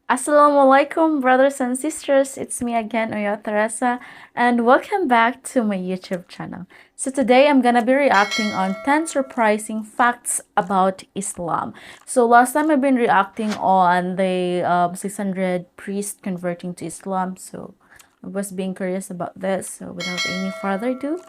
Assalamualaikum, brothers and sisters. It's me again, oyao Theresa, and welcome back to my YouTube channel. So today I'm gonna be reacting on 10 surprising facts about Islam. So last time I've been reacting on the 600 priests converting to Islam. So I was being curious about this. So without any further ado,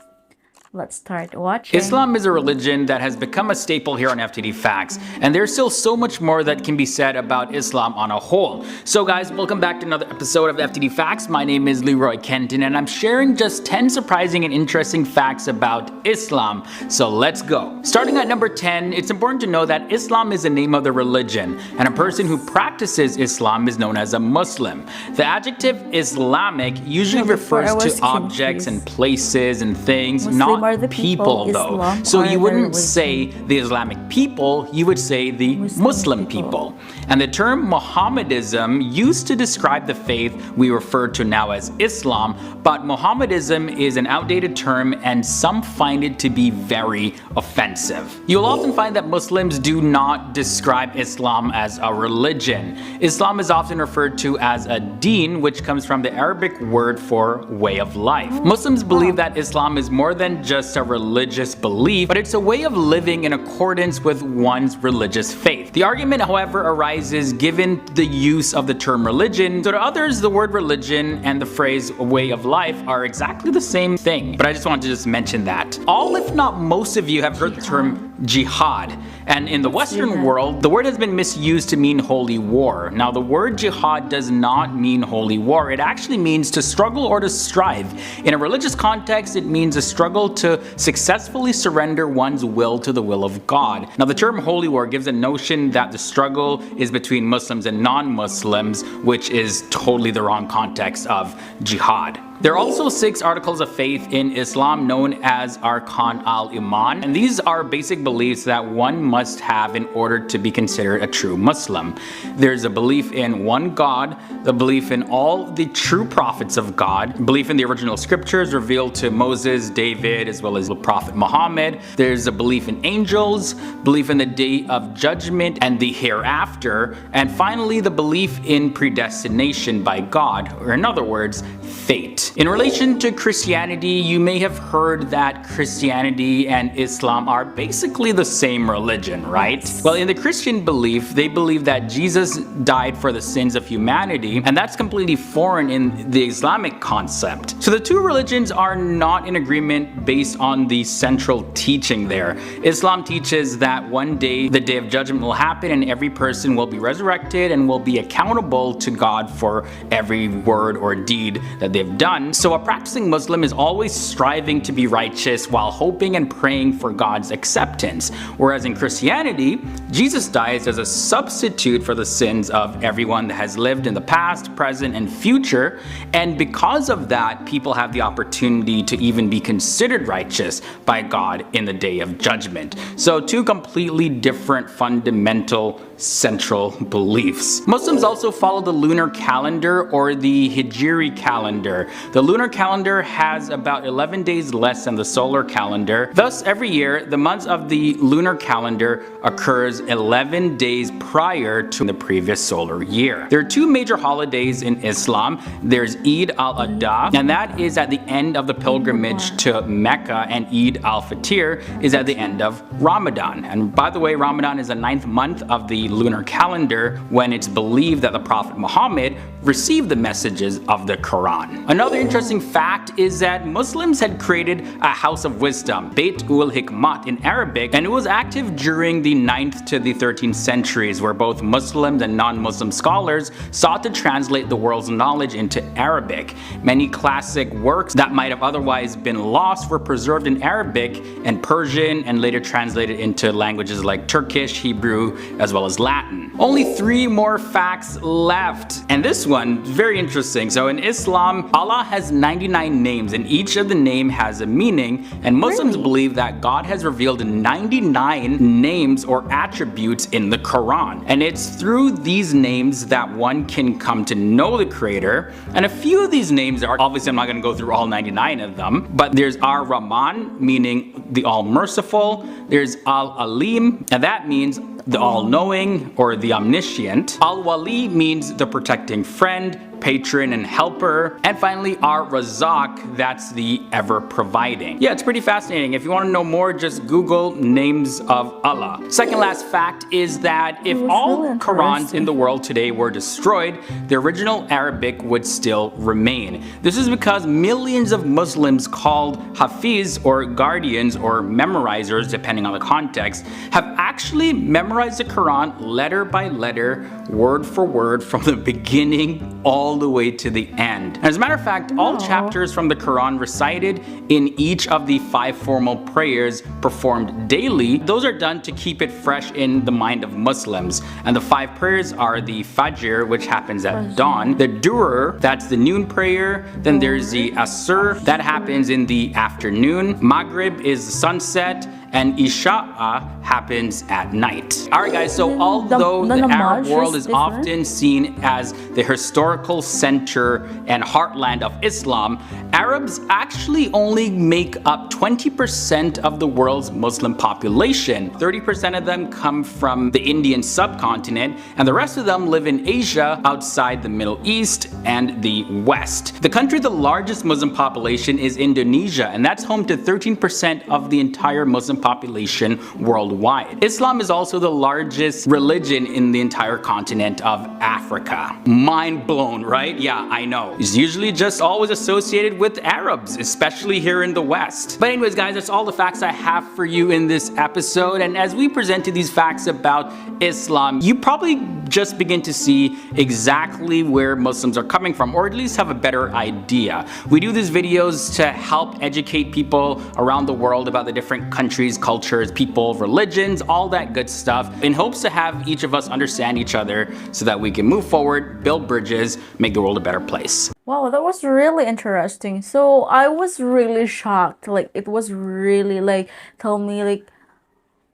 let's start watching. Islam is a religion that has become a staple here on FTD Facts, and there's still so much more that can be said about Islam on a whole. So guys, welcome back to another episode of FTD Facts. My name is Leroy Kenton, and I'm sharing just 10 surprising and interesting facts about Islam. So let's go. Starting at number 10, it's important to know that Islam is the name of the religion, and a person who practices Islam is known as a Muslim. The adjective Islamic usually refers to objects and places and things, not are the people though. Islam So are you the wouldn't religion. say the Islamic people, you would say the Muslim people. And the term Mohammedanism used to describe the faith we refer to now as Islam, but Mohammedanism is an outdated term and some find it to be very offensive. You'll often find that Muslims do not describe Islam as a religion. Islam is often referred to as a deen, which comes from the Arabic word for way of life. Muslims believe that Islam is more than just a religious belief, but it's a way of living in accordance with one's religious faith. The argument, however, arises given the use of the term religion. So to others, the word religion and the phrase way of life are exactly the same thing. But I just wanted to just mention that. All, if not most of you have heard the term jihad. And in the Western world, the word has been misused to mean holy war. Now, the word jihad does not mean holy war. It actually means to struggle or to strive. In a religious context, it means a struggle to successfully surrender one's will to the will of God. Now, the term holy war gives a notion that the struggle is between Muslims and non-Muslims, which is totally the wrong context of jihad. There are also 6 articles of faith in Islam known as Arkan al-Iman, and these are basic beliefs that one must have in order to be considered a true Muslim. There's a belief in one God, the belief in all the true prophets of God, belief in the original scriptures revealed to Moses, David, as well as the Prophet Muhammad. There's a belief in angels, belief in the day of judgment and the hereafter, and finally the belief in predestination by God, or in other words, fate. In relation to Christianity, you may have heard that Christianity and Islam are basically the same religion, right? Well, in the Christian belief, they believe that Jesus died for the sins of humanity, and that's completely foreign in the Islamic concept. So the two religions are not in agreement based on the central teaching there. Islam teaches that one day the day of judgment will happen and every person will be resurrected and will be accountable to God for every word or deed that they've done. So a practicing Muslim is always striving to be righteous while hoping and praying for God's acceptance. Whereas in Christianity, Jesus dies as a substitute for the sins of everyone that has lived in the past, present, and future. And because of that, people have the opportunity to even be considered righteous by God in the day of judgment. So two completely different fundamental central beliefs. Muslims also follow the lunar calendar or the Hijri calendar. The lunar calendar has about 11 days less than the solar calendar. Thus, every year, the months of the lunar calendar occurs 11 days prior to the previous solar year. There are 2 major holidays in Islam. There's Eid al-Adha, and that is at the end of the pilgrimage to Mecca, and Eid al-Fitr is at the end of Ramadan. And by the way, Ramadan is the 9th month of the lunar calendar, when it's believed that the Prophet Muhammad received the messages of the Quran. Another interesting fact is that Muslims had created a house of wisdom, Beit ul Hikmat in Arabic, and it was active during the 9th to the 13th centuries, where both Muslims and non-Muslim scholars sought to translate the world's knowledge into Arabic. Many classic works that might have otherwise been lost were preserved in Arabic and Persian and later translated into languages like Turkish, Hebrew, as well as Latin. Only 3 more facts left, and this one, very interesting. So in Islam, Allah has 99 names and each of the name has a meaning, and Muslims believe that God has revealed 99 names or attributes in the Quran. And it's through these names that one can come to know the Creator. And a few of these names are, obviously I'm not going to go through all 99 of them, but there's Ar-Rahman, meaning the All-Merciful. There's Al-Alim, and that means the all-knowing or the omniscient. Al-Wali means the protecting friend, patron, and helper. And finally, Ar-Razak, that's the ever-providing. Yeah, it's pretty fascinating. If you want to know more, just Google names of Allah. Second last fact is that if all really Qurans in the world today were destroyed, the original Arabic would still remain. This is because millions of Muslims called Hafiz, or guardians or memorizers, depending on the context, have actually memorized the Quran letter by letter, word for word, from the beginning all the way to the end. And as a matter of fact, all chapters from the Quran recited in each of the 5 formal prayers performed daily, those are done to keep it fresh in the mind of Muslims. And the 5 prayers are the Fajr, which happens at dawn, the Duhr, that's the noon prayer, then there's the Asr, that happens in the afternoon, Maghrib is the sunset, and Isha'a happens at night. Alright guys, so although the Arab world is often seen as the historical center and heartland of Islam, Arabs actually only make up 20% of the world's Muslim population. 30% of them come from the Indian subcontinent, and the rest of them live in Asia, outside the Middle East and the West. The country with the largest Muslim population is Indonesia, and that's home to 13% of the entire Muslim population worldwide. Islam is also the largest religion in the entire continent of Africa. Mind blown, right? Yeah, I know. It's usually just always associated with Arabs, especially here in the West. But anyways guys, that's all the facts I have for you in this episode, and as we presented these facts about Islam, you probably just begin to see exactly where Muslims are coming from, or at least have a better idea. We do these videos to help educate people around the world about the different countries, cultures, people, religions, all that good stuff, in hopes to have each of us understand each other so that we can move forward, build bridges, make the world a better place. Wow, that was really interesting. So I was really shocked. Like, it was really like, tell me like,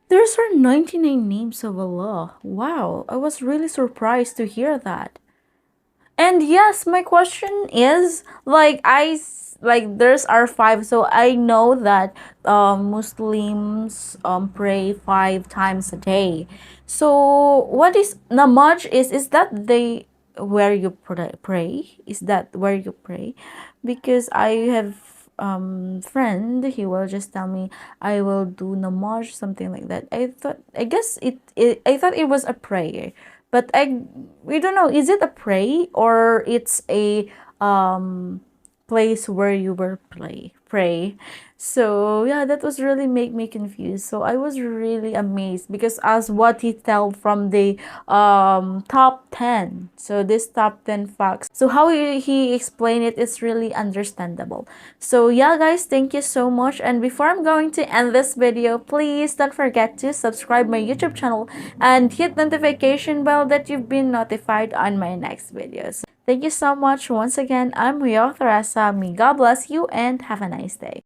there's are 99 names of Allah. Wow, I was really surprised to hear that. And yes, my question is like like there's R5, so I know that Muslims pray 5 times a day. So what is namaz is that they where you pray? Is that where you pray? Because I have friend, he will just tell me I will do namaz, something like that. I guess I thought it was a prayer, but we don't know, is it a pray or it's a place where you will pray. So yeah, that was really make me confused. So I was really amazed because as what he tell from the top 10, so this top 10 facts, so how he explained it is really understandable. So yeah guys, thank you so much, and before I'm going to end this video, please don't forget to subscribe my YouTube channel and hit notification bell that you've been notified on my next videos. Thank you so much once again. I'm oyao, Theresa. May God bless you and have a nice day.